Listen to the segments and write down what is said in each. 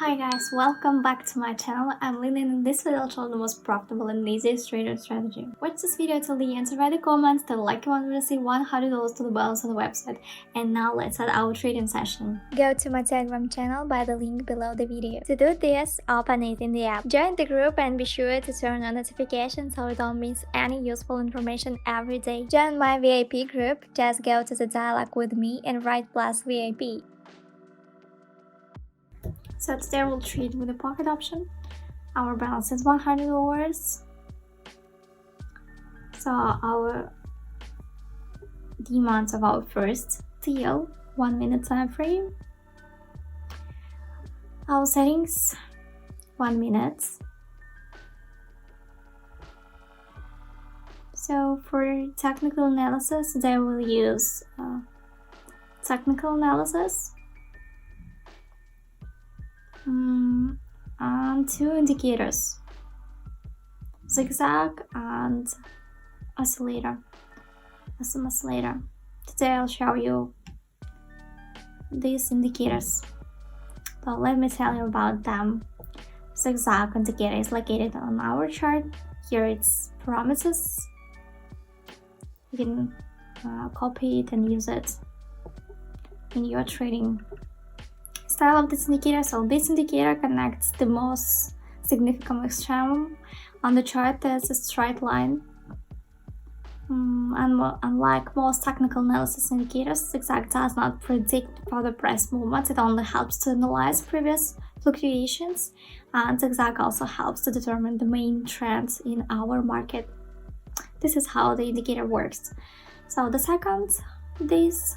Hi guys, welcome back to my channel. I'm Lynn and in this video I'll show the most profitable and easiest trader strategy. Watch this video till the end, write the comments, tell like you want to receive $100 to the balance on the website. And now let's start our trading session. Go to my Telegram channel by the link below the video. To do this, open it in the app. Join the group and be sure to turn on notifications so you don't miss any useful information every day. Join my VIP group, just go to the dialogue with me and write plus VIP. So today we'll trade with the pocket option. Our balance is $100. So the amount of our first deal, 1 minute time frame. Our settings, 1 minute. So for technical analysis, today we'll use technical analysis. And two indicators, zigzag and oscillator. Today I'll show you these indicators. So let me tell you about them. Zigzag indicator is located on our chart. Here it's parameters. You can copy it and use it in your trading style of this indicator. So this indicator connects the most significant extreme on the chart as a straight line. Unlike most technical analysis indicators, zigzag does not predict further price movements. It only helps to analyze previous fluctuations, and zigzag also helps to determine the main trends in our market. This is how the indicator works. So the second, these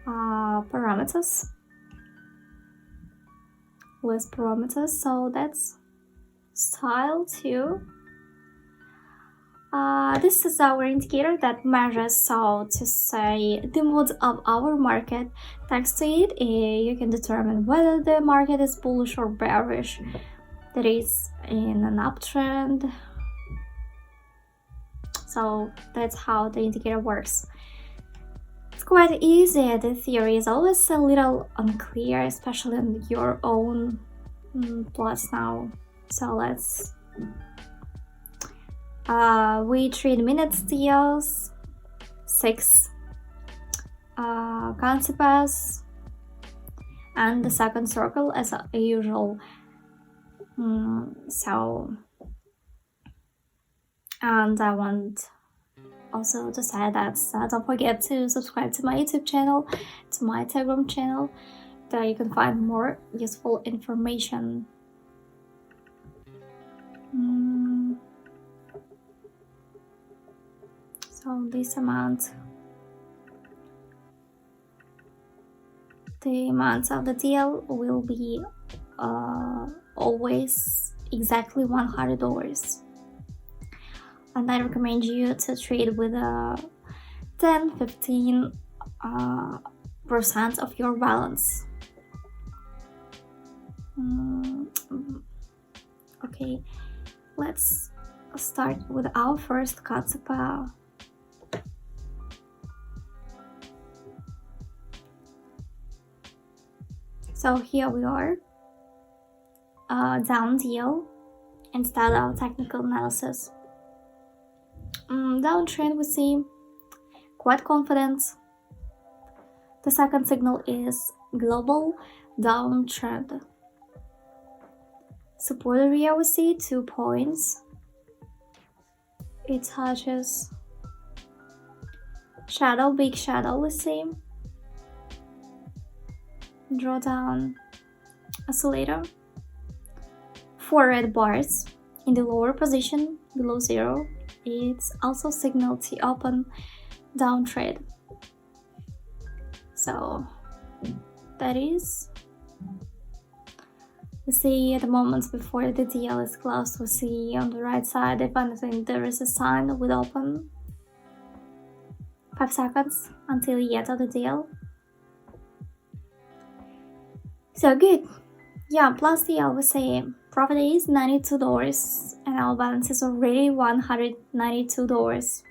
parameters, list parameters, so that's style 2. This is our indicator that measures, so to say, the mood of our market. Thanks to it, you can determine whether the market is bullish or bearish, that is in an uptrend. So that's how the indicator works. It's quite easy. The theory is always a little unclear, especially on your own plots now. So let's we trade minutes deals, 6 concepts, and the second circle as usual. And I want also to say that don't forget to subscribe to my YouTube channel, to my Telegram channel, there you can find more useful information. So this amount, the amount of the deal will be always exactly $100. And I recommend you to trade with 10-15% of your balance. Okay, let's start with our first concept. So here we are, down deal instead of technical analysis. Downtrend we see quite confident. The second signal is global downtrend. Support area we see 2 points. It touches shadow, big shadow we see. Drawdown oscillator. 4 red bars in the lower position below 0. It's also signal to open downtrend. So that is, we see at the moments before the deal is closed, we see on the right side, if anything, there is a sign with open. 5 seconds until the end of the deal. So good. Yeah, plus deal we say profit is $92 and our balance is already $192.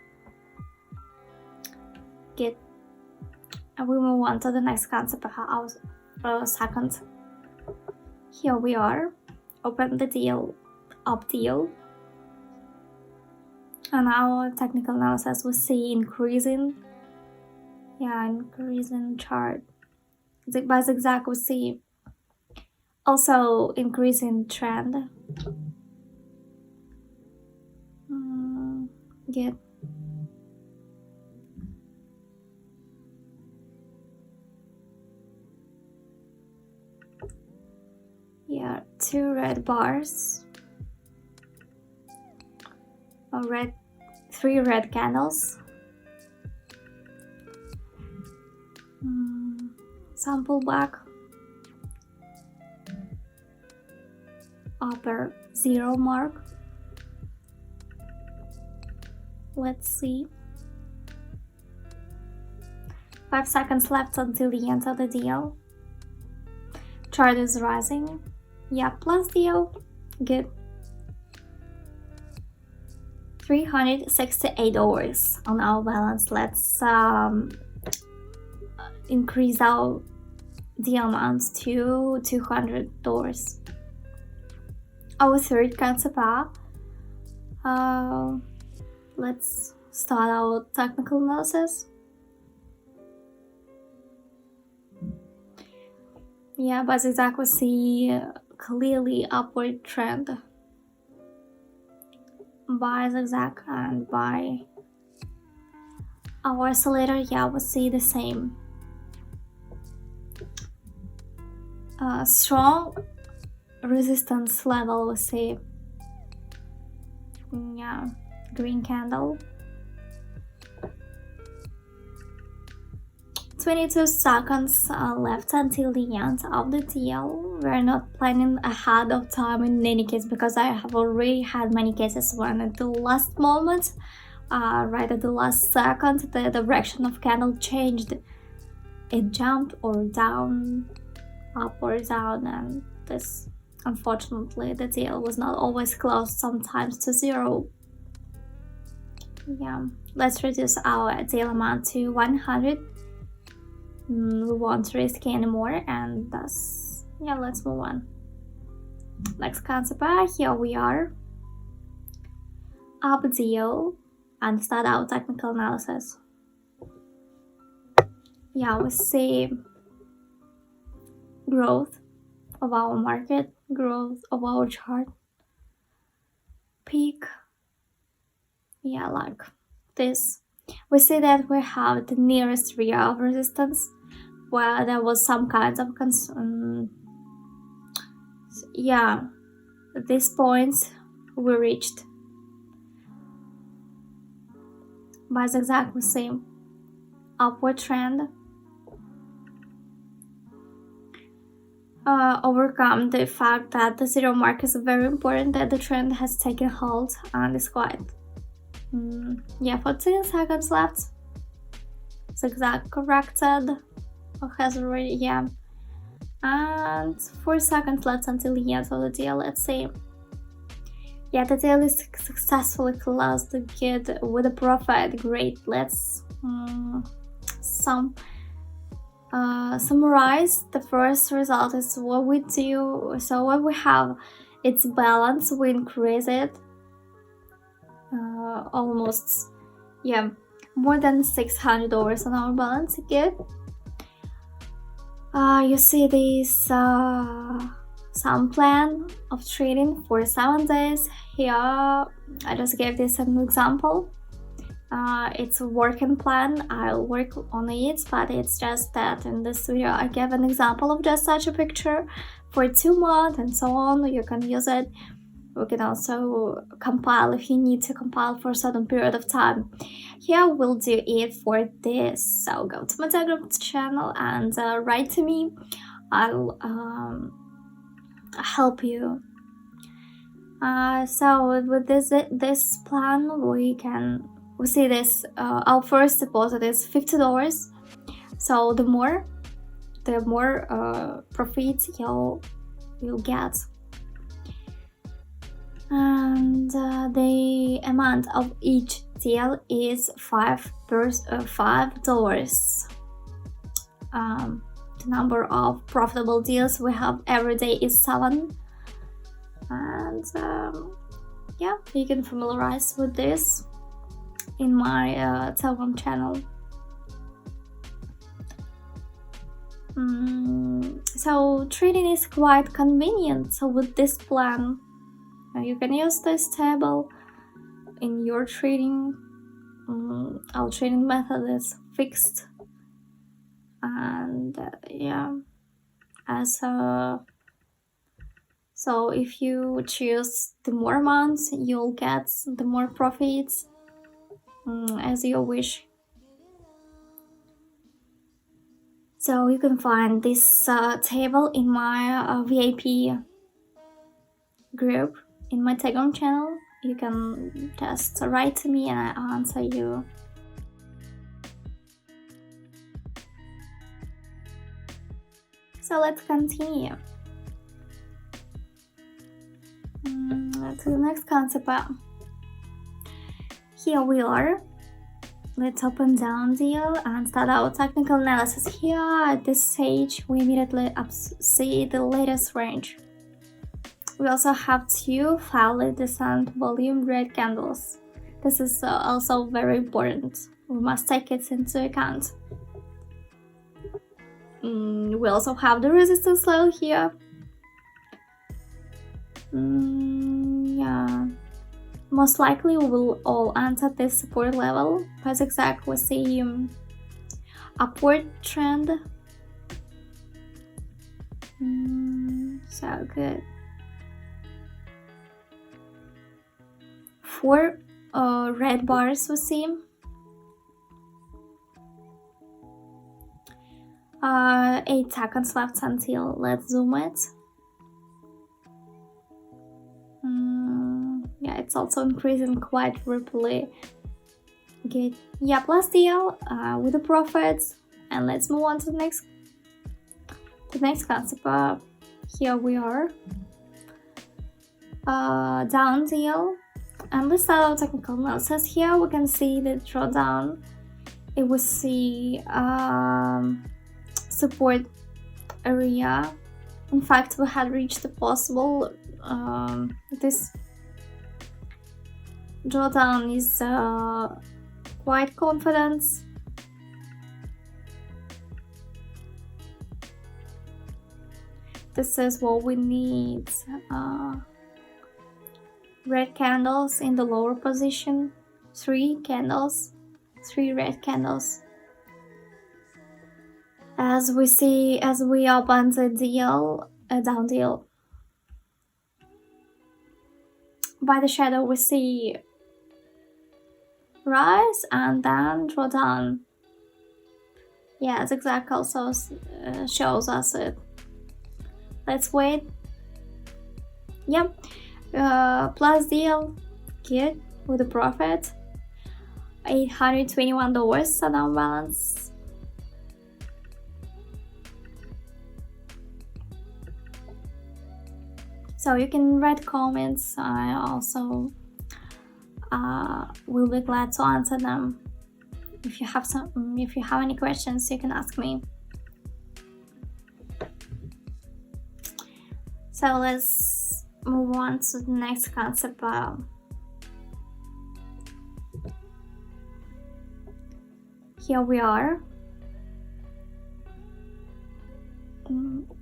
Good. And we move on to the next concept, our second Here we are. Open the deal, up deal. And our technical analysis we see increasing chart. By zigzag we see also increasing trend. Good. Yeah, 2 red bars. 3 red candles. Some pullback. Upper 0 mark. Let's see. 5 seconds left until the end of the deal. Chart is rising. Yeah, plus deal. Good. $368 on our balance. Let's increase the amount to $200. Our third concept. Let's start our technical analysis. Yeah, but exactly see clearly upward trend by zigzag, and by our oscillator, yeah, we see the same. Strong resistance level we see. Yeah, green candle. 22 seconds left until the end of the deal. We're not planning ahead of time in any case, because I have already had many cases when at the last moment, right at the last second, the direction of candle changed. It jumped or down, up or down, and this, unfortunately, the deal was not always close, sometimes to 0. Yeah, let's reduce our deal amount to 100. We won't risk anymore, and thus, yeah, let's move on. Next concept. Here we are. Up deal, and start our technical analysis. Yeah, we see growth of our market, growth of our chart, peak. Yeah, like this. We see that we have the nearest area of resistance, where there was some kinds of yeah, at this point we reached. By the exactly same upward trend. Overcome the fact that the 0 mark is very important, that the trend has taken hold and is quite 14 seconds left. Zigzag corrected, has already, and 4 seconds left until the end of the deal. Let's see. Yeah, the deal is successfully closed. Good, with a profit. Great. Let's summarize. The first result is what we do. So what we have, it's balance. We increase it almost, more than $600 on our balance. Good. You see this some plan of trading for 7 days. Here I just gave this an example. It's a working plan. I'll work on it, but it's just that in this video I gave an example of just such a picture for 2 months and so on. You can use it. We can also compile if you need to compile for a certain period of time. Here we'll do it for this. So go to my Telegram channel and write to me. I'll help you. So with this plan, we see this. Our first deposit is $50. So the more profits you'll get. And the amount of each deal is $5. the number of profitable deals we have every day is 7. And yeah, you can familiarize with this in my Telegram channel. So trading is quite convenient. So with this plan, you can use this table in your trading. Our trading method is fixed, and yeah, so if you choose the more amounts, you'll get the more profits, as you wish. So you can find this table in my VIP group in my Telegram channel. You can just write to me and I'll answer you. So let's continue to the next concept. Here we are. Let's open down deal and start our technical analysis. Here at this stage, we immediately see the latest range. We also have 2 fairly decent volume red candles. This is also very important. We must take it into account. We also have the resistance level here. Yeah. Most likely we will all enter this support level. By zigzag we see upward trend. So good. 4 red bars we see. 8 seconds left until, let's zoom it. Yeah, it's also increasing quite rapidly. Good. Yeah, plus deal with the profits. And let's move on to the next concept. Here we are. Down deal. And let's start our technical analysis. Here we can see the drawdown. It will see support area. In fact, we had reached the possible this drawdown is quite confident. This is what we need. Red candles in the lower position. 3 candles, 3 red candles. As we see, as we open the deal, a down deal. By the shadow we see rise and then drawdown. Yeah, zigzag also shows us it. Let's wait. Yep. Plus deal, good with the profit. $821 sundown balance. So you can write comments. I also will be glad to answer them. If you have any questions, you can ask me. So let's move on to the next concept. Here we are.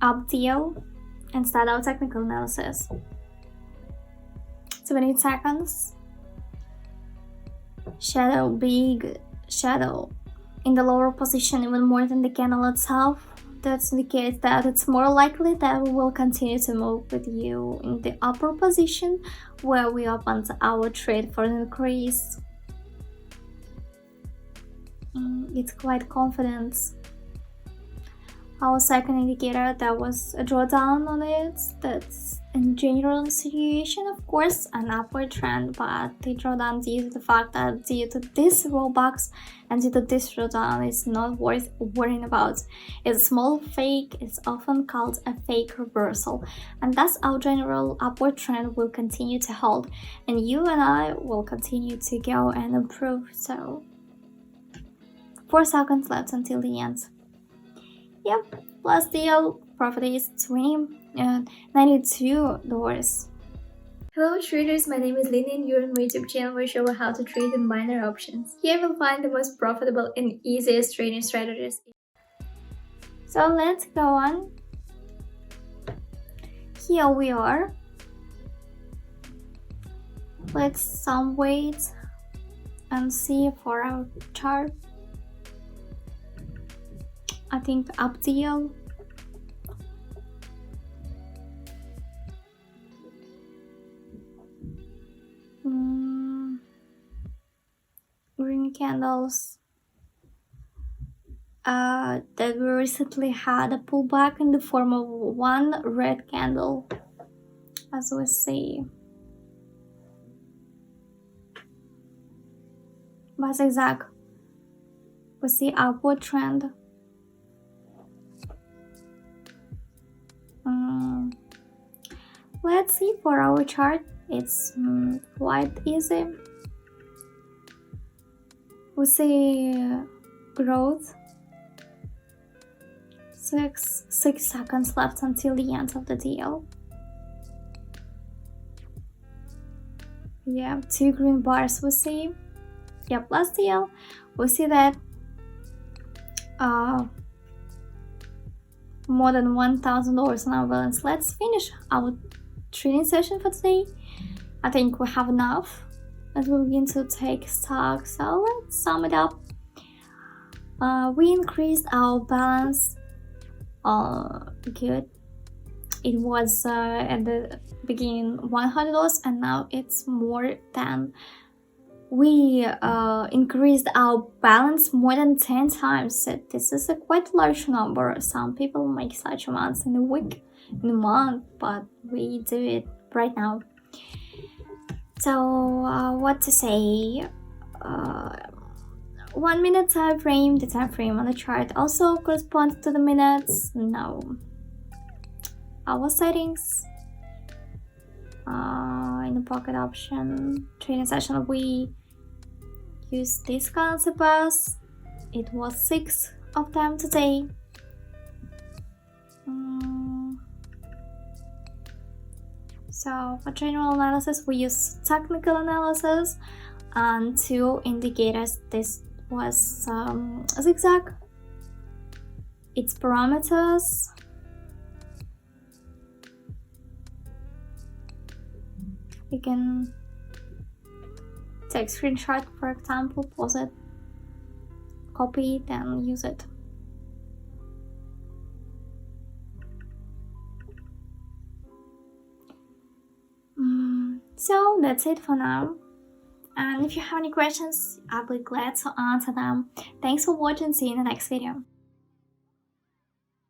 Up deal and start our technical analysis. 17 seconds. Shadow, big shadow in the lower position, even more than the candle itself. That indicates that it's more likely that we will continue to move with you in the upper position where we opened our trade for an increase. It's quite confident. Our second indicator, that was a drawdown on it. That's in general situation, of course, an upward trend, but the drawdown due to the fact that due to this rollbacks and due to this drawdown is not worth worrying about. It's a small fake. It's often called a fake reversal, and thus our general upward trend will continue to hold, and you and I will continue to go and improve. So 4 seconds left until the end. Yep, Last deal, profit is $92. Hello traders, my name is Lynn and you're on my YouTube channel where I show you how to trade in minor options. Here you'll find the most profitable and easiest trading strategies. So let's go on. Here we are. Let's some wait and see for our chart. I think up deal. Green candles. That we recently had a pullback in the form of one red candle, as we see. By zigzag, we see upward trend. Let's see for our chart. It's quite easy. We see growth. Six seconds left until the end of the deal. Yeah, 2 green bars we see. Yep, last deal. We see that more than $1,000 in our balance. Let's finish our trading session for today. I think we have enough. Let's begin to take stock. So let's sum it up. We increased our balance. Good. It was at the beginning $100 and now it's more than. We increased our balance more than 10 times. So this is a quite large number. Some people make such amounts in a week, in a month, but we do it right now. So what to say? 1 minute time frame. The time frame on the chart also corresponds to the minutes. No. Our settings. In the pocket option trading session, we use this currency pairs. It was 6 of them today. So for general analysis, we use technical analysis and 2 indicators. This was a zigzag, its parameters. You can take screenshot, for example, pause it, copy it, and use it. So that's it for now. And if you have any questions, I'll be glad to answer them. Thanks for watching. See you in the next video.